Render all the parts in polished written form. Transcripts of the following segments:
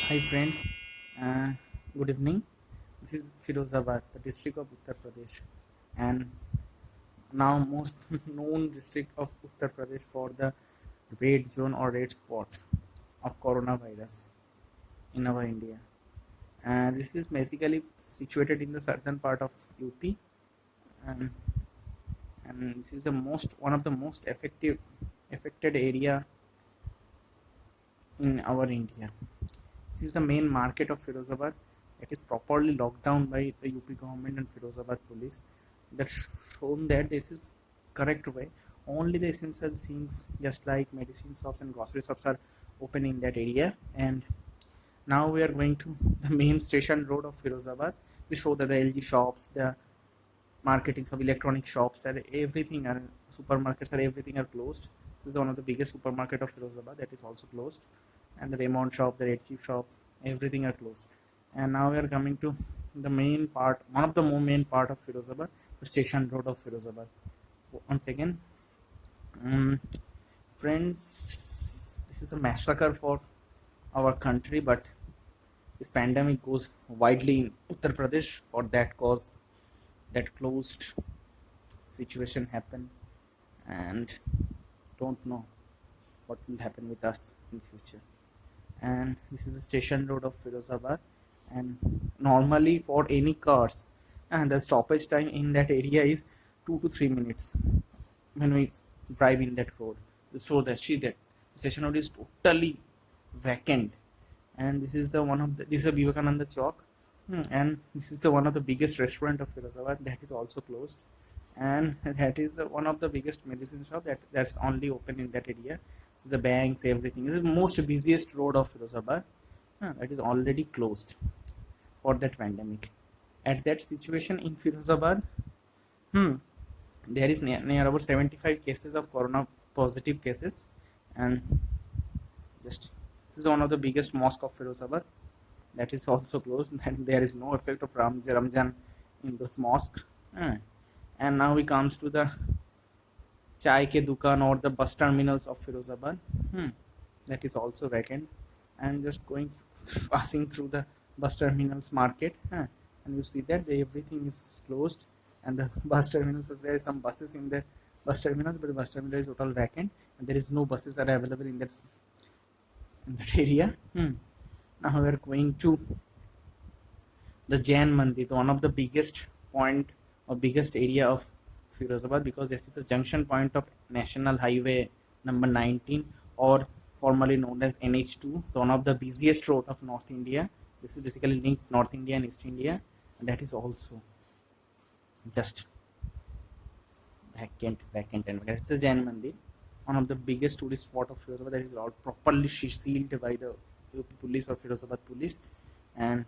Hi friend, uh, good evening. This is Firozabad, the district of Uttar Pradesh, and now most known district of Uttar Pradesh for the red zone or red spots of coronavirus in our India. This is basically situated in the southern part of UP, and, and this is the most one of the most affected area in our India. This is the main market of Firozabad that is properly locked down by the UP government and Firozabad police. That shown that this is correct way. Only the essential things, just like medicine shops and grocery shops, are open in that area. And now we are going to the main station road of Firozabad. We show that the LG shops, the marketing of electronic shops, and everything are supermarkets are everything are closed. This is one of the biggest supermarket of Firozabad that is also closed, and the Raymond shop, the Red Chief shop, everything are closed. And now we are coming to the main part, one of the more main part of Firozabad, the station road of Firozabad. Once again, um, friends, this is a massacre for our country, but this pandemic goes widely in Uttar Pradesh. For that cause, that closed situation happen, and don't know what will happen with us in future. And this is the station road of Firozabad, and normally for any cars, and the stoppage time in that area is 2 to 3 minutes when we drive in that road. So that see that the station road is totally vacant. And this is the one of the this is a Vivekananda Chowk. And this is the one of the biggest restaurant of Firozabad that is also closed, and that is the one of the biggest medicine shop that's only open in that area. This is the banks, everything. This is the most busiest road of Firozabad. That is already closed for that pandemic. At that situation in Firozabad, hmm, there is near about 75 cases of corona positive cases. And just this is one of the biggest mosque of Firozabad that is also closed. And there is no effect of Ramjan in this mosque. And now we comes to the chai ke dukan or the bus terminals of Firozabad. That is also vacant. And just going passing through the bus terminals market, and you see that everything is closed. And the bus terminals, there is some buses in the bus terminals, but the bus terminal is total vacant, and there is no buses are available in that area. Now we are going to the Jain Mandir, one of the biggest point or biggest area of Firozabad, because this is the junction point of National Highway number 19, or formerly known as NH2, one of the busiest road of North India. This is basically linked North India and East India, and that is also just vacant and vacant. It's a Jain Mandir, one of the biggest tourist spot of Firozabad, that is all properly sealed by the police of Firozabad police. And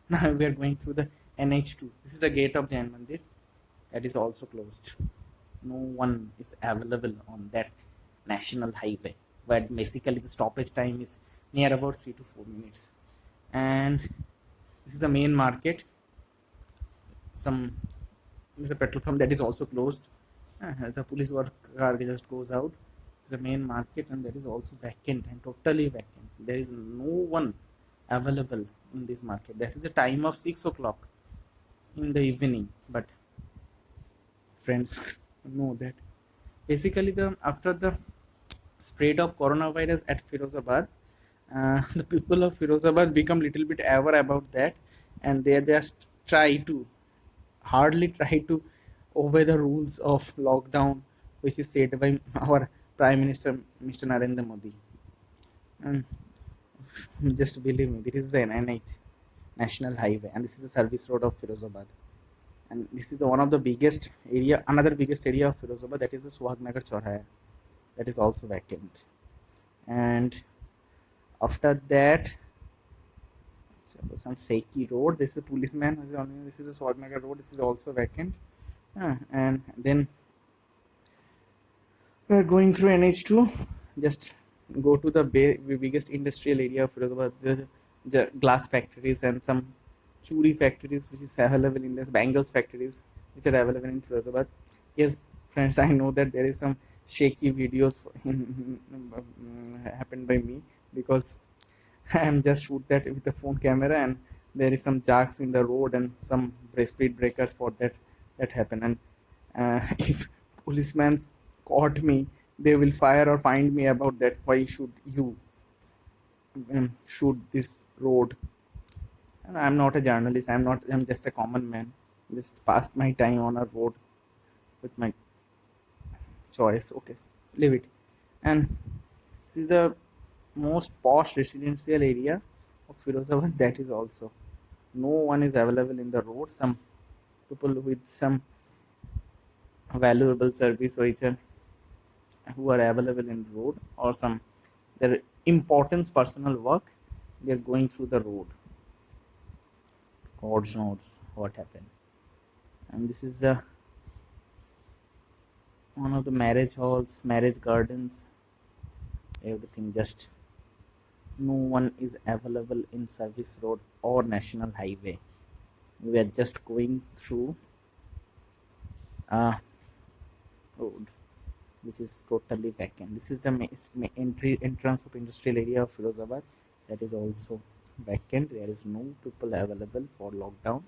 now we are going through the NH2. This is the gate of Jain Mandir that is also closed. No one is available on that national highway, where basically the stoppage time is near about 3 to 4 minutes. And this is the main market. Some There's a petrol pump that is also closed. The police work car just goes out. It's the main market, and that is also vacant and totally vacant. There is no one available in this market. That is the time of 6 o'clock in the evening. But friends know that basically the after the spread of coronavirus at Firozabad, the people of Firozabad become little bit aware about that, and they just hardly try to obey the rules of lockdown, which is said by our Prime Minister, Mr. Narendra Modi. And just believe me, this is the NH National Highway, and this is the service road of Firozabad. And this is the one of the biggest area, another biggest area of Firozabad, that is the Suhagnagar Choraya, that is also vacant. And after that, some shaky road. This is a policeman. This is a Swadnagar road. This is also vacant. And then we're going through NH2. Just go to the biggest industrial area of Firozabad. The glass factories and some churi factories, which is available in this bangles factories, which are available in Firozabad. Yes, friends, I know that there is some shaky videos happened by me, because I'm just shoot that with the phone camera, and there is some jacks in the road and some speed breakers for that happen. And if policemen caught me, they will fire or find me about that. Why should you shoot this road? And I'm not a journalist. I'm not. I'm just a common man. Just passed my time on a road with my choice. Okay, leave it. And this is the most posh residential area of Firozabad. That is also no one is available in the road. Some people with some valuable service which are who are available in the road, or some their importance personal work, they are going through the road. God knows what happened. And this is one of the marriage halls, marriage gardens, everything. Just no one is available in service road or national highway. We are just going through a road which is totally vacant. This is the entrance of industrial area of Firozabad. That is also vacant. There is no people available for lockdown.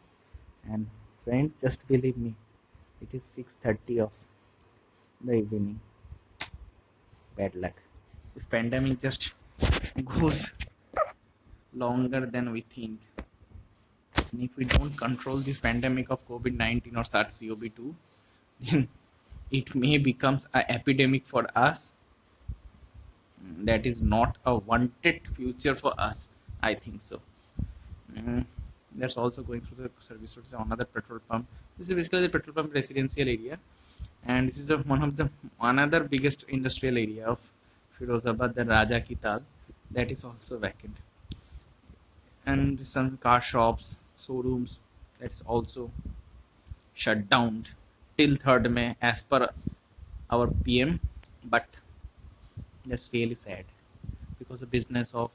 And friends, just believe me, it is 6:30 of the evening. Bad luck. This pandemic just goes longer than we think. And if we don't control this pandemic of COVID-19 or SARS-CoV-2, then it may becomes an epidemic for us. That is not a wanted future for us. I think so. Mm, that's also going through the service road. Another petrol pump. This is basically the petrol pump residential area, and this is one of the another biggest industrial area of Firozabad, the Raja Kital, that is also vacant. And some car shops, showrooms, that's also shut down till 3rd May as per our PM. But that's really sad because the business of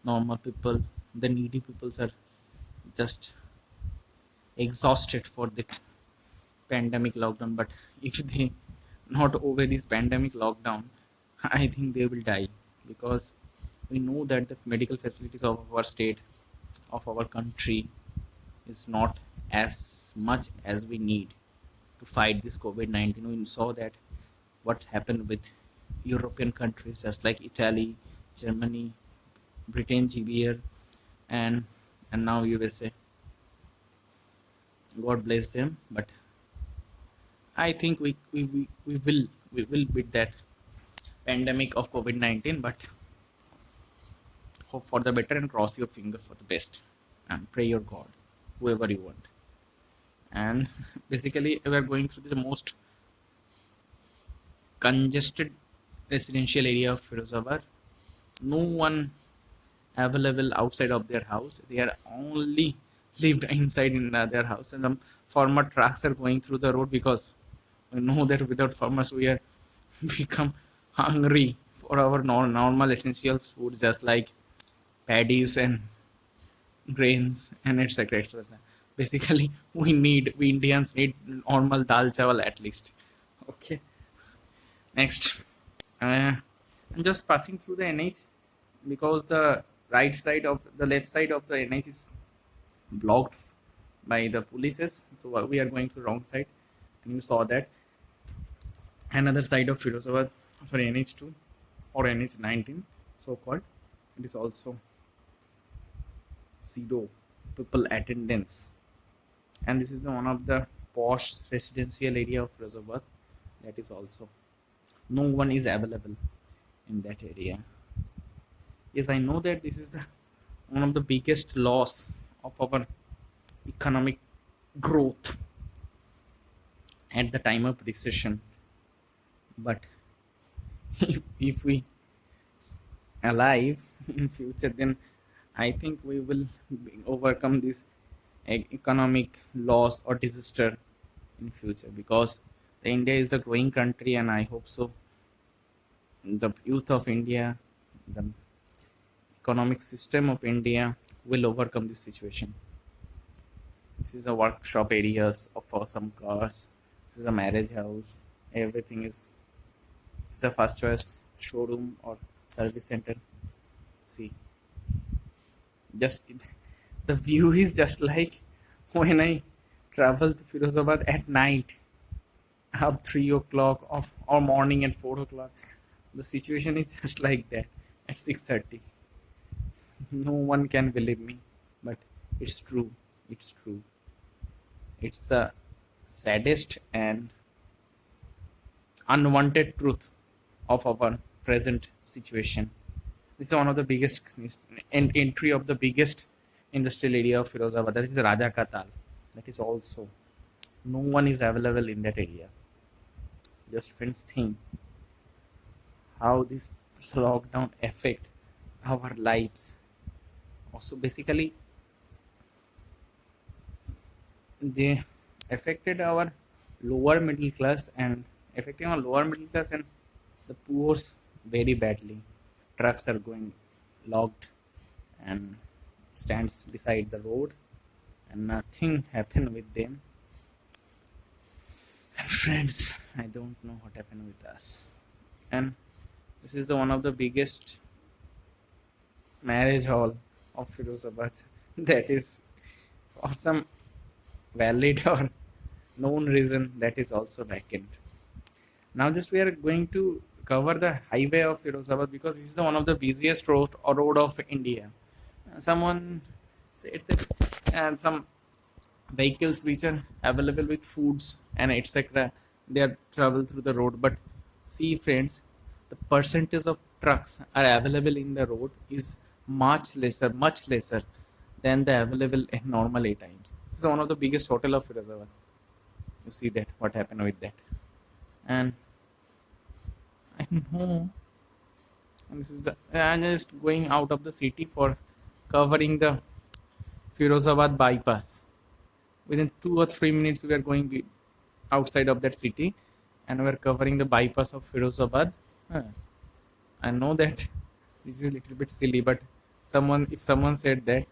normal people, the needy people, are just exhausted for the pandemic lockdown. But if they not obey this pandemic lockdown, I think they will die, because we know that the medical facilities of our state, of our country, is not as much as we need to fight this COVID-19. We saw that what happened with European countries just like Italy, Germany, Britain, GBR, and now USA. God bless them. But I think we will beat that pandemic of COVID-19. But hope for the better and cross your fingers for the best and pray your God, whoever you want. And basically, we are going through the most congested residential area of Firozabad. No one available outside of their house. They are only lived inside in their house. And the farmer trucks are going through the road, because we know that without farmers we are become hungry for our normal essential foods, just like paddies and grains and etc. etc. Basically, we Indians need normal dal chawal at least. Okay. Next, I'm just passing through the NH, because the left side of the NH is blocked by the polices. So we are going to wrong side, and you saw that another side of Firozabad, sorry, NH2 or NH19, so called. It is also zero people attendance, and this is one of the posh residential area of Firozabad. That is also no one is available in that area. Yes, I know that this is the one of the biggest loss of our economic growth at the time of recession. But if we alive in future, then I think we will overcome this economic loss or disaster in future, because the India is a growing country, and I hope so the youth of India, the economic system of India will overcome this situation. This is a workshop areas for some cars. This is a marriage house. Everything is, it's the first choice showroom or service center. See, Just the view is just like when I travel to Firozabad at night, up 3 o'clock of or morning at 4 o'clock. The situation is just like that at 6:30. No one can believe me, but it's true. It's true. It's the saddest and unwanted truth of our present situation. This is one of the biggest entry of the biggest industrial area of Firozabad. That is Raja Katal. That is also no one is available in that area. Just friends think how this lockdown affect our lives. Also, basically, they affected our lower middle class and affecting our lower middle class and the poor very badly. Trucks are going locked and stands beside the road and nothing happened with them. And friends, I don't know what happened with us. And this is the one of the biggest marriage hall of Firozabad that is for some valid or known reason that is also vacant. Now just we are going to cover the highway of Firozabad because this is the one of the busiest road of India. Someone said that and some vehicles which are available with foods and etc. they are travel through the road. But see friends, the percentage of trucks are available in the road is much lesser than the available in normal A times. This is one of the biggest hotel of Firozabad. You see that what happened with that. And I know, and this is the I'm just going out of the city for covering the Firozabad bypass. Within 2 or 3 minutes, we are going outside of that city, and we are covering the bypass of Firozabad. I know that this is a little bit silly, but if someone said that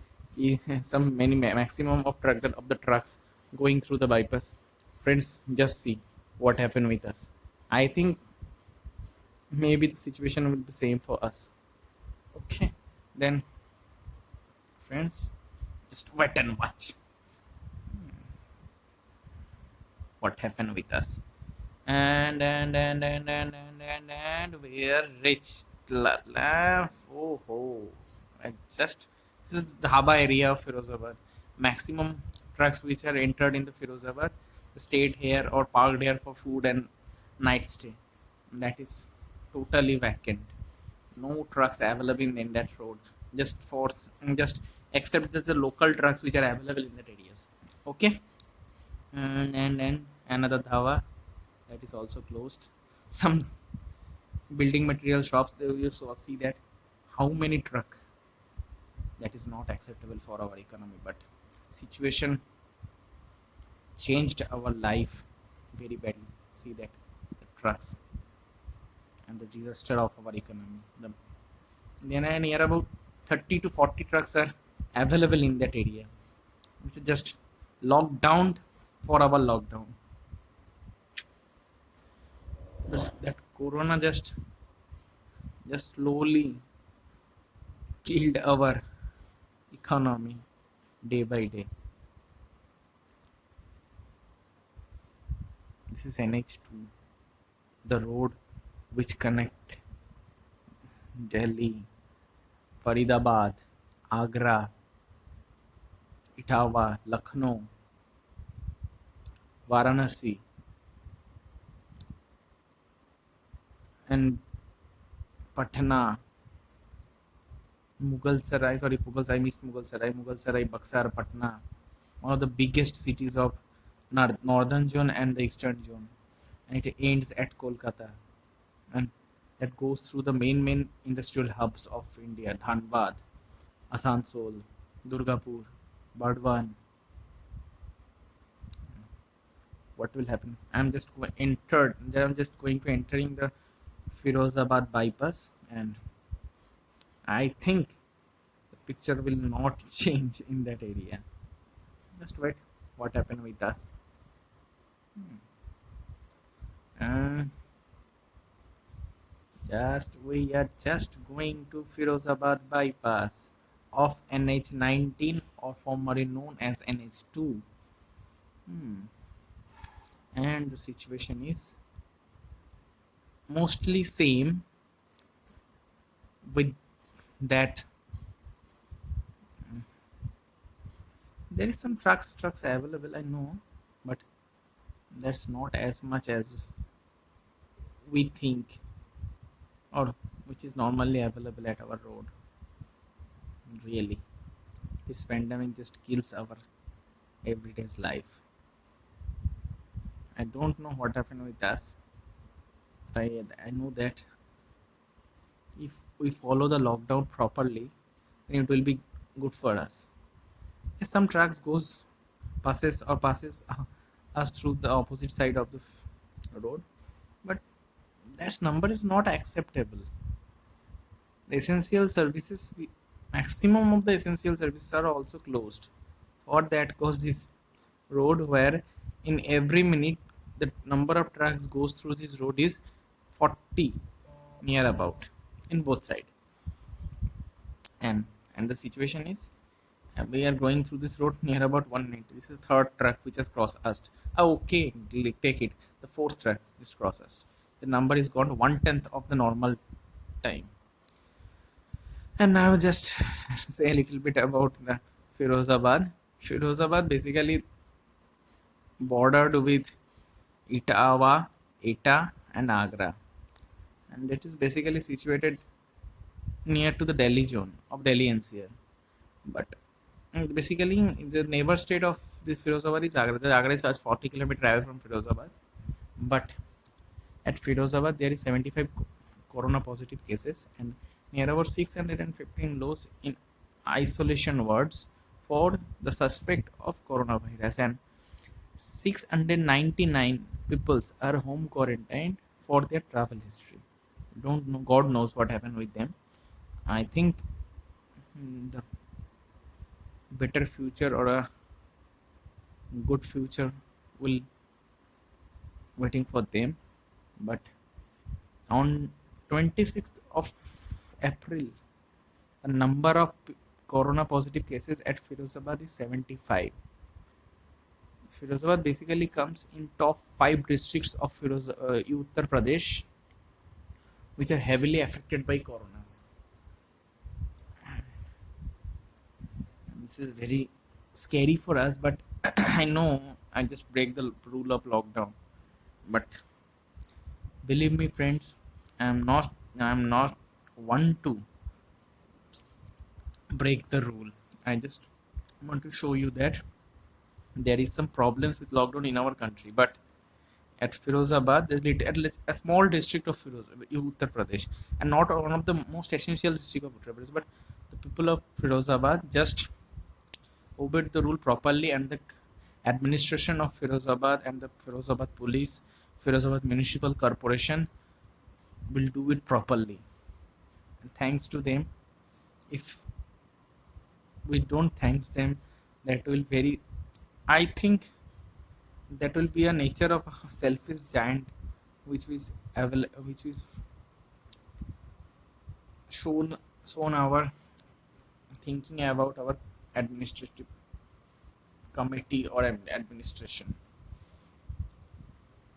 some many maximum of the trucks going through the bypass, friends, just see what happened with us. I think maybe the situation will be the same for us. Okay, then friends, just wait and watch what happened with us. And we are rich. Oh, oh. I just this is the Haba area of Firozabad. Maximum trucks which are entered in the Firozabad stayed here or parked here for food and night stay. That is totally vacant. No trucks available in that road. Just except the local trucks which are available in that areas. Okay. And another dhaba that is also closed. Some building material shops they you saw see that how many truck that is not acceptable for our economy, but situation changed our life very badly. See that the trucks and the disaster of our economy. Near about 30 to 40 trucks are available in that area, which is just locked down for our lockdown. That corona just slowly killed our economy day by day. This is NH2, the road which connect Delhi, Faridabad, Agra, Etawah, Lucknow, Varanasi, and Patna, Mughal Sarai, Buxar, Patna, one of the biggest cities of northern zone and the eastern zone, and it ends at Kolkata, and that goes through the main industrial hubs of India: Dhanbad, Asansol, Durgapur, Burdwan. What will happen? I'm just going to entering the Firozabad bypass, and I think the picture will not change in that area. Just wait, what happened with us? Uh, we are just going to Firozabad bypass. of NH19, or formerly known as NH2. And the situation is mostly same with that. There is some trucks available, I know, but that's not as much as we think, or which is normally available at our road. Really, this pandemic just kills our everyday's life. I don't know what happened with us. I know that if we follow the lockdown properly, then it will be good for us. Yes, some trucks passes us through the opposite side of the road, but that number is not acceptable. The essential services, maximum of the essential services are also closed. For that cause, this road where in every minute the number of trucks goes through this road is 40 near about in both side. And the situation is, we are going through this road near about 190. This is the third truck which has crossed us. Okay, take it, the fourth truck is crossed us. The number is gone 1/10 of the normal time. And now just say a little bit about the Firozabad. Firozabad basically bordered with Etawah, Eta, and Agra, and it is basically situated near to the Delhi zone of Delhi NCR. But basically, the neighbor state of this Firozabad is Agra. The Agra is just 40-kilometer drive from Firozabad, but at Firozabad there is 75 corona positive cases and near about 615 lows in isolation wards for the suspect of coronavirus, and 699 peoples are home quarantined for their travel history. Don't know, God knows what happened with them. I think the better future or a good future will waiting for them. But on 26th of April, the number of corona positive cases at Firozabad is 75. Firozabad basically comes in top 5 districts of Uttar Pradesh, which are heavily affected by coronas. This is very scary for us, but I know I just break the rule of lockdown. But believe me, friends, I'm not one to break the rule. I just want to show you that there is some problems with lockdown in our country, but at Firozabad, at least a small district of Uttar Pradesh, and not one of the most essential district of Uttar Pradesh, but the people of Firozabad just obeyed the rule properly, and the administration of Firozabad and the Firozabad police, Firozabad Municipal Corporation will do it properly. And thanks to them, if we don't thanks them, that will very, I think that will be a nature of a selfish giant, which is shown our thinking about our administrative committee or administration.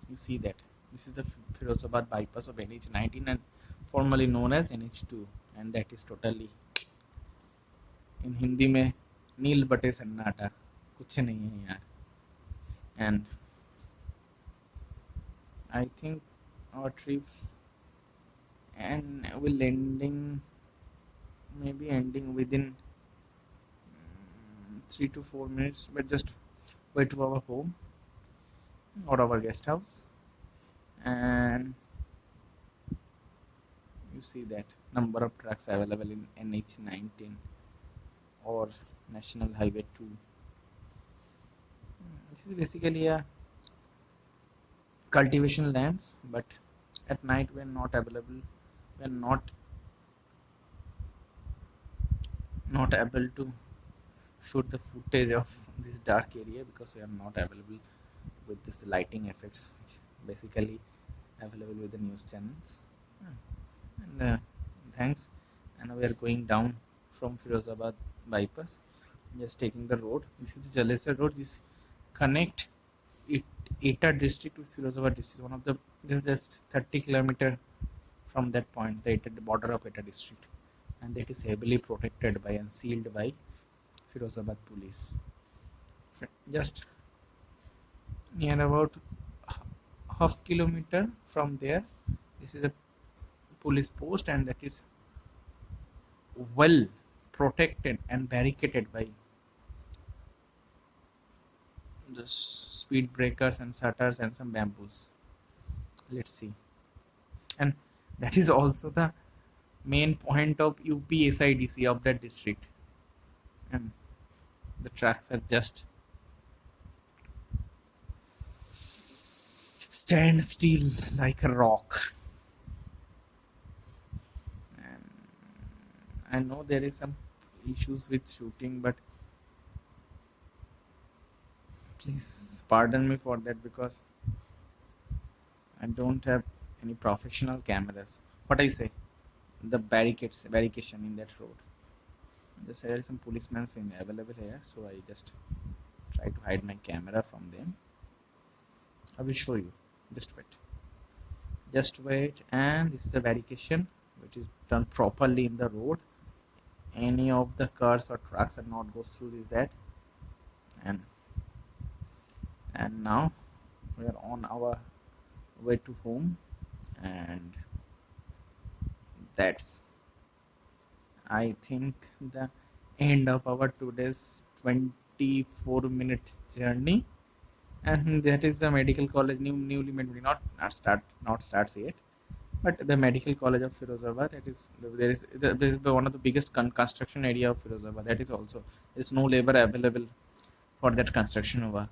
You see that this is the Firozabad bypass of NH19 and formerly known as NH2, and that is totally in Hindi में नील बटे सन्नाटा, कुछ नहीं है यार. And I think our trips and will maybe ending within 3 to 4 minutes, but just wait to our home or our guest house, and you see that number of trucks available in NH19 or National Highway 2. This is basically a cultivation lands, but at night we are not available. We are not able to shoot the footage of this dark area because we are not available with this lighting effects, which basically available with the news channels. And thanks. And we are going down from Firozabad bypass. Just taking the road. This is the Jalesar road. This connect it Eta district with Firozabad district. One of the This is just 30 kilometer from that point, the border of Eta district, and that is heavily protected by and sealed by Firozabad police. Just near about half kilometer from there, this is a police post, and that is well protected and barricaded by the speed breakers and shutters and some bamboos. Let's see. And that is also the main point of UPSIDC of that district. And the tracks are just stand still like a rock. And I know there is some issues with shooting, but please pardon me for that, because I don't have any professional cameras. What I say, the barricades in that road. Just there is some policemen available here, so I just try to hide my camera from them. I will show you. Just wait. And this is the barricade which is done properly in the road. Any of the cars or trucks are not goes through that. And now we are on our way to home, and that's, I think, the end of our today's 24 minutes journey. And that is the medical college, newly made, not starts yet, but the medical college of Firozabad. That is, there is one of the biggest construction area of Firozabad. That is also, there is no labor available for that construction work.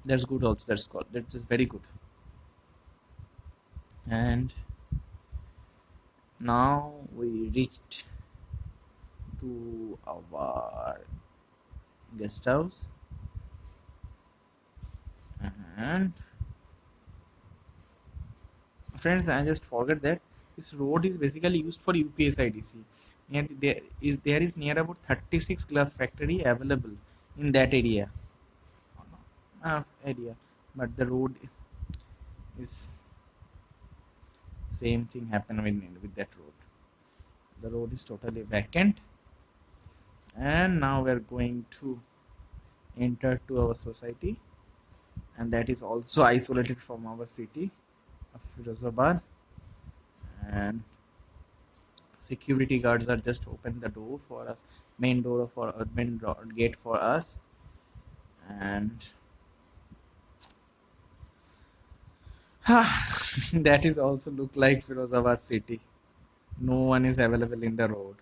That's good also. That's just very good. And now we reached to our guest house, and friends, I just forgot that this road is basically used for UPSIDC, and there is near about 36 glass factory available in that area. But the road is same thing happened with that road. The road is totally vacant, and now we are going to enter to our society, and that is also isolated from our city of Firozabad. And security guards are just open the door for us, main gate for us. And that is also look like Firozabad city. No one is available in the road.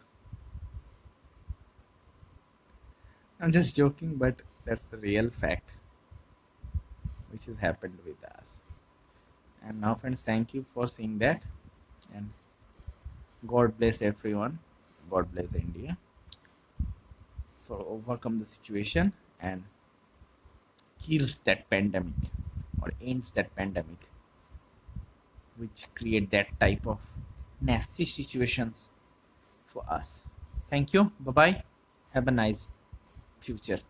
I'm just joking, but that's the real fact which has happened with us. And now, friends, thank you for seeing that, and God bless everyone. God bless India for overcome the situation and kills that pandemic or ends that pandemic, which create that type of nasty situations for us. Thank you. Bye bye. Have a nice future.